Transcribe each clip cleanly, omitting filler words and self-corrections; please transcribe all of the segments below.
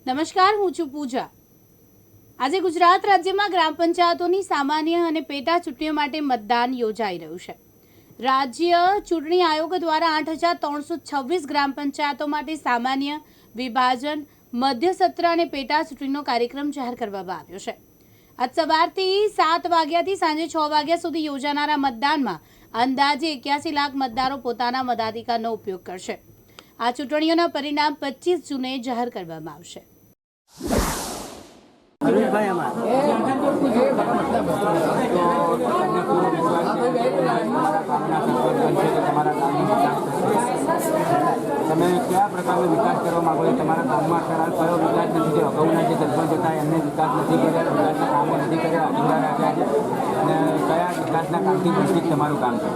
નમસ્કાર, હું છું પૂજા। આજે ગુજરાત રાજ્યમાં ગ્રામ પંચાયતોની સામાન્ય અને પેટા ચૂંટણીઓ માટે મતદાન યોજાઈ રહ્યું છે। રાજ્ય ચૂંટણી આયોગ દ્વારા 8,326 ગ્રામ પંચાયતો માટે સામાન્ય, વિભાજન, મધ્ય સત્ર અને પેટા ચૂંટણીનો કાર્યક્રમ જાહેર કરવામાં આવ્યો છે। આજ સવારથી 7 વાગ્યાથી સાંજે 6 વાગ્યા સુધી યોજાનારા મતદાનમાં અંદાજે 81 લાખ મતદારો પોતાના મતાધિકારનો ઉપયોગ કરશે। આ ચૂંટણીઓના પરિણામ 25 જૂને જાહેર કરવામાં આવશે। તમે કયા પ્રકારનો વિકાસ કરવા માંગો છો? તમારા ગામમાં કયો વિકાસ નથી થયો? અગાઉના જે સરપંચ હતા એમને વિકાસ નથી કર્યા, વિકાસના કામો નથી કર્યા, અધૂરા રાખ્યા છે, અને કયા વિકાસના કામથી વંચિત તમારું કામ છે?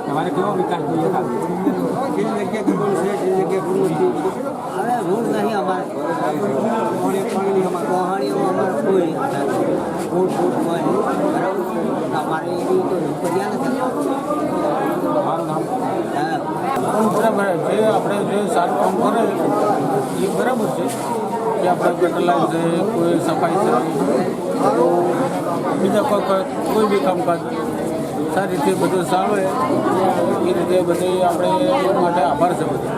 તમારે કેવો વિકાસ જોઈએ? કામ જે જગ્યા પૂરું છે જે જગ્યા પૂરું નથી, હવે રોડ નહીં અમારે, પાણી અમારે કોઈ રોડ હોય બરાબર, અમારે એવી તો કર્યા નથી। તમારું નામ? જે આપણે જે સારું કામ કરે એ બરાબર છે કે આપણે ગટર લાઈન છે, કોઈ સફાઈ છે, તો બીજા કોઈ બી કામકાજ સારી રીતે બધું સારું એ રીતે બધે આપણે એ માટે આભાર છે બધું।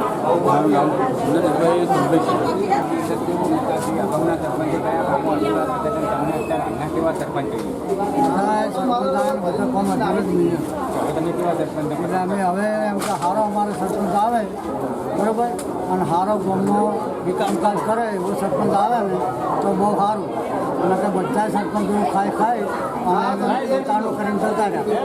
મારું નામ નરેશભાઈ દુબઈ છે। અગાઉના સરપંચે કયા કામો અધૂરા રાખ્યા છે? તમને અત્યારે હાલના કેવા સરપંચ જોઈએ? તમે કેવા સરપંચ? અમે હવે એમ કે સારો અમારો સરપંચ આવે બરાબર, અને સારો ગામનો કામકાજ કરે એવો સરપંચ આવે ને તો બહુ સારું, અને કે બધા સરપંચો ખાય અને પોતાનું કરીને જતા રહ્યા,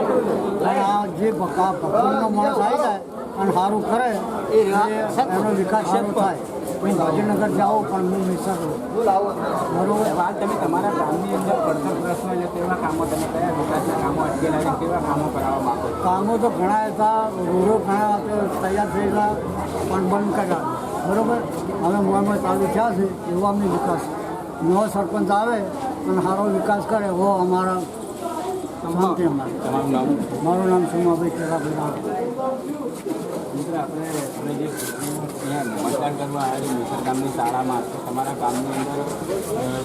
અને આ જે ભક્તિનો માણસ આવી જાય અને સારું કરે એનો વિકાસ સારો થાય। હું ગાંધીનગર જાઉં પણ હું મિસર બરોબર। હાલ તમે તમારા ગામની અંદર પડતર પ્રશ્નો છે તેવા કામો, તમે કયા વિકાસના કામો અટકેલા છે, કેવા કામો કરાવવા માંગો છો? કામો તો ઘણા હતા, રોડો ઘણા તૈયાર થઈ ગયા પણ બંધ કર્યા બરાબર। હવે મોહમ્મદ ચાલુ થયા છે એવો અમને વિકાસ, નવો સરપંચ આવે અને સારો વિકાસ કરે એવો અમારા શાંતિ અમારે। તમારું નામ? મારું નામ સુમાભાઈ કેરાભાઈ। મિત્ર, આપણે જે અહીંયા મતદાન કરવા આવ્યા મિસર ગામની શાળામાં, તો તમારા ગામની અંદર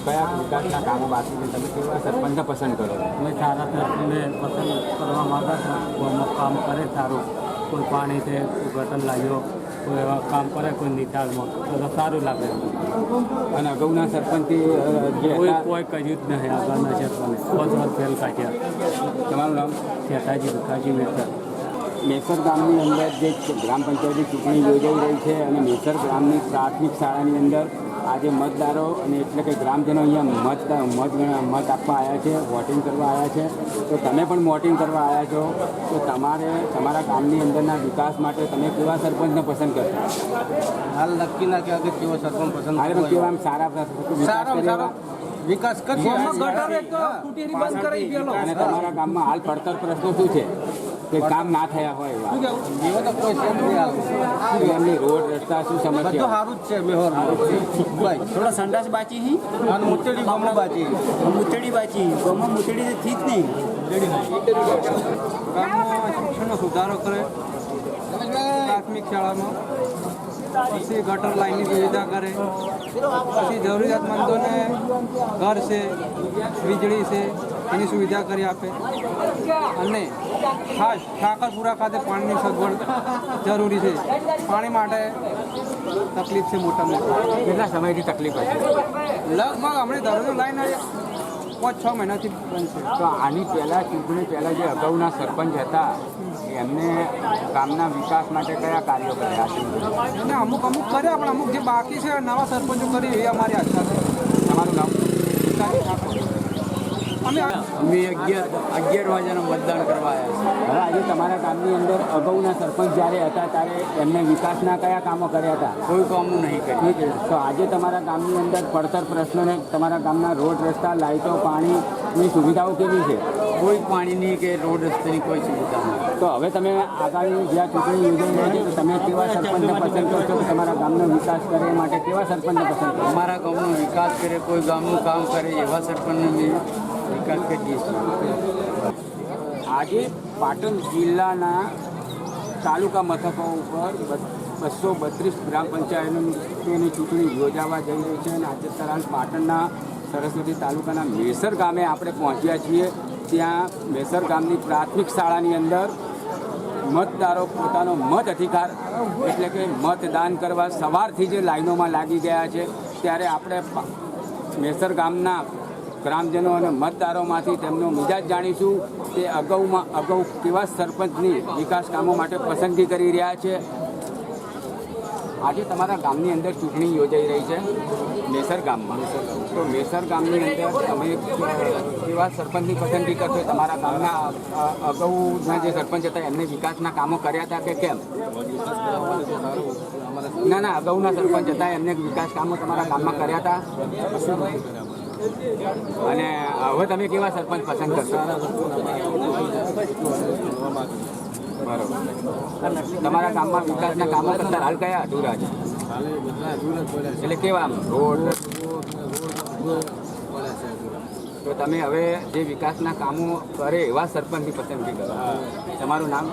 કયા વિકાસના કામો બાકી છે? તમે કેવા સરપંચને પસંદ કરો? અમે સારા સરપંચને પસંદ કરવા માંગતા હતા, કોઈ કામ કરે સારું, કોઈ પાણી છે, કોઈ ગટર લાવ્યો, કોઈ એવા કામ કરે, કોઈ નિકાલમાં તો સારું લાગે। અને અગાઉના સરપંચથી જે કોઈ કર્યું જ નહીં આગળના સરપંચને 5 વર્ષ ફેલ કાઢ્યા। તમારું નામ? શેઠાજી ભીખાજી મેટર। મેસર ગામની અંદર જે ગ્રામ પંચાયતની ચૂંટણી યોજાઈ રહી છે, અને મેસર ગામની પ્રાથમિક શાળાની અંદર આજે મતદારો અને એટલે કે ગ્રામજનો અહીંયા મત આપવા આવ્યા છે, વોટિંગ કરવા આવ્યા છે। તો તમે પણ વોટિંગ કરવા આવ્યા છો, તો તમારે તમારા ગામની અંદરના વિકાસ માટે તમે કેવા સરપંચને પસંદ કરશો? હાલ નક્કી ના કહેવાય કે કેવો સરપંચ પસંદ હાલ પણ કેવા આમ સારા વિકાસ કરી અને તમારા ગામમાં હાલ પડતર પ્રશ્નો શું છે કે કામ ના થયા હોય એવા? એવો તો કોઈ છે એમની રોડ રસ્તા શું સમસ્યા? સારું જ છે મેહોર थोड़ा संडास बाची ही અને મુચડી ગામમાં બાજી मुतड़ी बाची गाँव मुतड़ी से थी नहीं ગામમાં શિક્ષણનો સુધારો કરે, પ્રાથમિક શાળામાં, પછી ગટર લાઇનની સુવિધા કરે, પછી જરૂરિયાતમંદોને ઘર છે, વીજળી છે એની સુવિધા કરી આપે, અને ખાસ ઠાકરપુરા ખાતે પાણીની સગવડ જરૂરી છે। પાણી માટે તકલીફ છે મોટા મોટી, કેટલા સમયથી તકલીફ હતી? લગભગ હમણાં દરરોજ લાઈન 5-6 મહિનાથી બંધ છે। તો આની પહેલાં ચૂંટણી પહેલાં જે અગાઉના સરપંચ હતા એમને ગામના વિકાસ માટે કયા કાર્યો કર્યા છે? અને અમુક કર્યા, પણ અમુક જે બાકી છે નવા સરપંચો કરી એ અમારી આશા છે। તમારું નામ? અમે 11 વાગ્યાનું મતદાન કરવા આવ્યા હવે આજે તમારા ગામની અંદર અગાઉના સરપંચ જ્યારે હતા ત્યારે એમને વિકાસના કયા કામો કર્યા હતા? કોઈ કામનું નહીં કર્યું। તો આજે તમારા ગામની અંદર પડતર પ્રશ્નોને તમારા ગામના રોડ રસ્તા, લાઇટો, પાણીની સુવિધાઓ કેવી છે? કોઈ પાણીની કે રોડ રસ્તાની કોઈ સુવિધા નહીં। તો હવે તમે આગામી જ્યાં ચૂંટણી યોજાઈ રહી છે, તો તમે કેવા સરપંચને પસંદ કરશો કે તમારા ગામનો વિકાસ કરે એ માટે કેવા સરપંચને પસંદ કરો? અમારા ગામનો વિકાસ કરે, કોઈ ગામનું કામ કરે એવા સરપંચને વિકાસ કરીએ છીએ। આજે પાટણ જિલ્લાના તાલુકા મથકો ઉપર 232 ગ્રામ પંચાયતોની ચૂંટણી યોજાવા જઈ રહી છે અને આજે તરાલ પાટણના સરસ્વતી તાલુકાના મેસર ગામે આપણે પહોંચ્યા છીએ. ત્યાં મેસર ગામની પ્રાથમિક શાળાની અંદર મતદારો પોતાનો મત અધિકાર એટલે કે મતદાન કરવા સવારથી જે લાઈનોમાં લાગી ગયા છે, ત્યારે આપણે મેસર ગામના ગ્રામજનો અને મતદારોમાંથી તેમનો મિજાજ જાણીશું. તે અગાઉ કેવા સરપંચની વિકાસ કામો માટે પસંદગી કરી રહ્યા છે. આજે તમારા ગામની અંદર ચૂંટણી યોજાઈ રહી છે મેસર ગામમાં, તો મેસર ગામની અંદર તમે કેવા સરપંચની પસંદગી કરશો? તમારા ગામના અગાઉના જે સરપંચ હતા એમને વિકાસના કામો કર્યા હતા કે કેમ? ના, અગાઉના સરપંચ હતા એમને વિકાસ કામો તમારા ગામમાં કર્યા હતા. અને હવે તમે કેવા સરપંચ પસંદ કરશો? બરોબર. તમારા ગામમાં વિકાસના કામો કરતા હાલ કયા અધૂરા છે? એટલે કેવા રોડ? તો તમે હવે જે વિકાસના કામો કરે એવા સરપંચની પસંદગી કરો. તમારું નામ?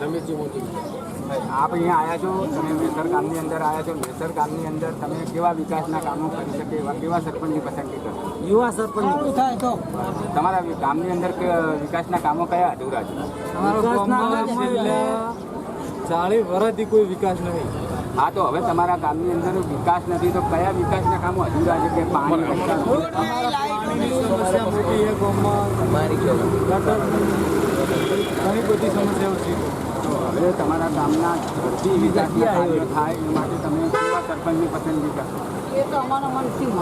રમેશજી મોતી. આપ અહીંયા આવ્યા છો, તમે મેસર ગામની અંદર આવ્યા છો. મેસર ગામની અંદર તમે કેવા વિકાસના કામો કરી શકે એવા કેવા સરપંચની પસંદગી કરો? યુવા સરપંચ થાય તો તમારા ગામની અંદર વિકાસના કામો કયા અધૂરા છે? 40 વર્ષથી કોઈ વિકાસ નહીં. હા, તો હવે તમારા ગામની અંદર વિકાસ નથી તો કયા વિકાસના કામો અધૂરા છે? કે પાણી સમસ્યા મોટી છે ગામમાં, ઘણી બધી સમસ્યાઓ છે. તો હવે તમારા ગામના ઝડપી વિકાસના કાર્યો થાય એ માટે તમે કેવા સરપંચની પસંદગી કરશો?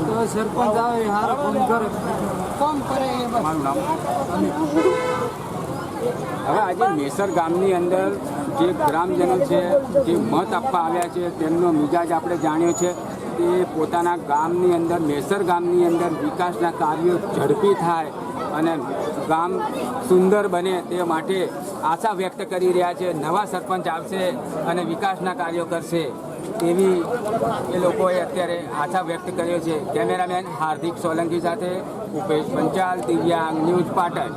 તો સરપંચ આવે એ હારા કામ કરે. તમારું નામ? હવે આજે મેસર ગામની અંદર જે ગ્રામજનો છે જે મત આપવા આવ્યા છે તેમનો મિજાજ આપણે જાણ્યો છે. તે પોતાના ગામની અંદર મેસર ગામની અંદર વિકાસના કાર્યો ઝડપી થાય અને ગામ સુંદર બને તે માટે આશા વ્યક્ત કરી રહ્યા છે. નવા સરપંચ આવશે અને વિકાસના કાર્યો કરશે તેવી એ લોકોએ અત્યારે આશા વ્યક્ત કર્યો છે. કેમેરામેન હાર્દિક સોલંકી સાથે ઉપેશ પંચાલ, દિવ્યાંગ ન્યૂઝ પાટણ.